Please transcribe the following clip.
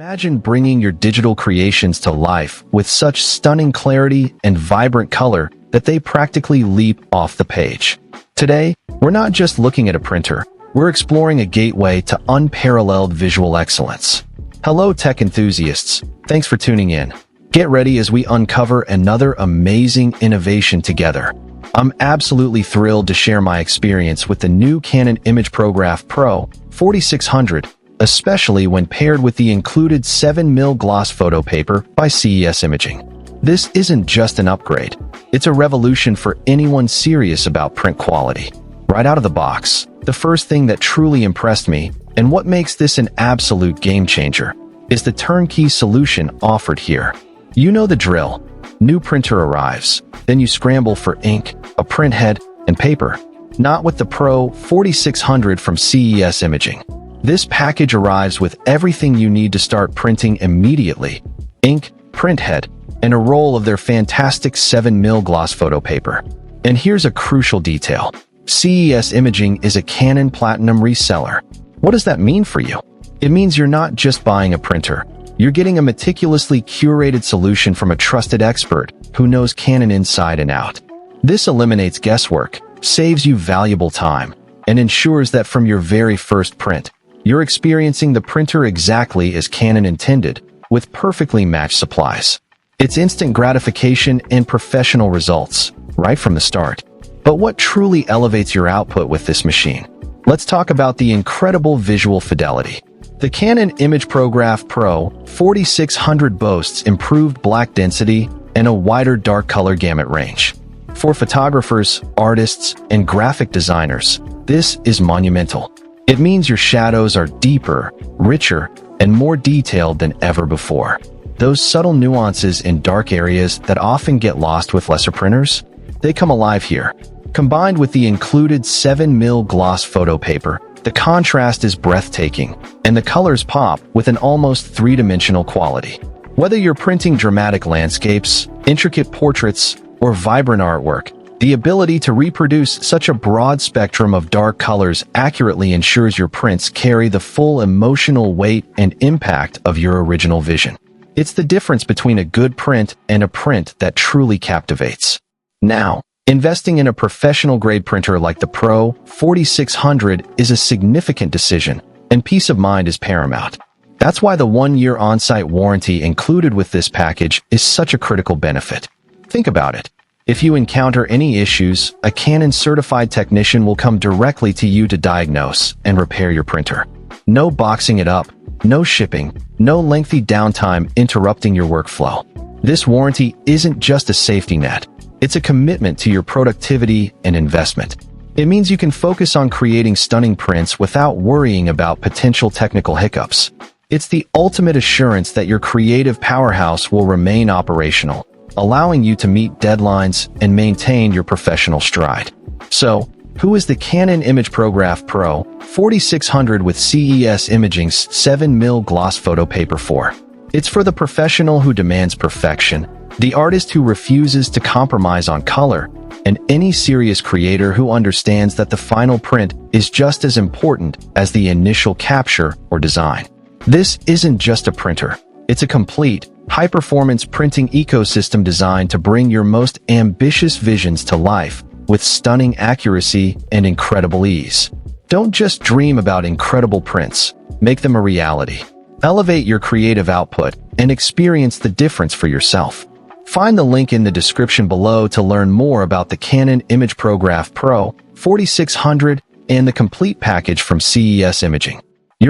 Imagine bringing your digital creations to life with such stunning clarity and vibrant color that they practically leap off the page. Today, we're not just looking at a printer, we're exploring a gateway to unparalleled visual excellence. Hello tech enthusiasts, thanks for tuning in. Get ready as we uncover another amazing innovation together. I'm absolutely thrilled to share my experience with the new Canon imagePROGRAF PRO-4600, especially when paired with the included 7mm gloss photo paper by CES Imaging. This isn't just an upgrade, it's a revolution for anyone serious about print quality. Right out of the box, the first thing that truly impressed me, and what makes this an absolute game changer, is the turnkey solution offered here. You know the drill. New printer arrives, then you scramble for ink, a printhead, and paper. Not with the PRO-4600 from CES Imaging. This package arrives with everything you need to start printing immediately: ink, printhead, and a roll of their fantastic 7mm gloss photo paper. And here's a crucial detail. CES Imaging is a Canon Platinum Reseller. What does that mean for you? It means you're not just buying a printer. You're getting a meticulously curated solution from a trusted expert who knows Canon inside and out. This eliminates guesswork, saves you valuable time, and ensures that from your very first print, you're experiencing the printer exactly as Canon intended, with perfectly matched supplies. It's instant gratification and professional results, right from the start. But what truly elevates your output with this machine? Let's talk about the incredible visual fidelity. The Canon imagePROGRAF PRO-4600 boasts improved black density and a wider dark color gamut range. For photographers, artists, and graphic designers, this is monumental. It means your shadows are deeper, richer, and more detailed than ever before. Those subtle nuances in dark areas that often get lost with lesser printers, they come alive here. Combined with the included 7mm gloss photo paper, the contrast is breathtaking, and the colors pop with an almost three-dimensional quality. Whether you're printing dramatic landscapes, intricate portraits, or vibrant artwork, the ability to reproduce such a broad spectrum of dark colors accurately ensures your prints carry the full emotional weight and impact of your original vision. It's the difference between a good print and a print that truly captivates. Now, investing in a professional-grade printer like the PRO-4600 is a significant decision, and peace of mind is paramount. That's why the 1-year on-site warranty included with this package is such a critical benefit. Think about it. If you encounter any issues, a Canon certified technician will come directly to you to diagnose and repair your printer. No boxing it up, no shipping, no lengthy downtime interrupting your workflow. This warranty isn't just a safety net. It's a commitment to your productivity and investment. It means you can focus on creating stunning prints without worrying about potential technical hiccups. It's the ultimate assurance that your creative powerhouse will remain operational, allowing you to meet deadlines and maintain your professional stride. So, who is the Canon imagePROGRAF PRO-4600 with CES Imaging's 7mm gloss photo paper for? It's for the professional who demands perfection, the artist who refuses to compromise on color, and any serious creator who understands that the final print is just as important as the initial capture or design. This isn't just a printer. It's a complete, high-performance printing ecosystem designed to bring your most ambitious visions to life with stunning accuracy and incredible ease. Don't just dream about incredible prints, make them a reality. Elevate your creative output and experience the difference for yourself. Find the link in the description below to learn more about the Canon imagePROGRAF PRO-4600 and the complete package from CES Imaging.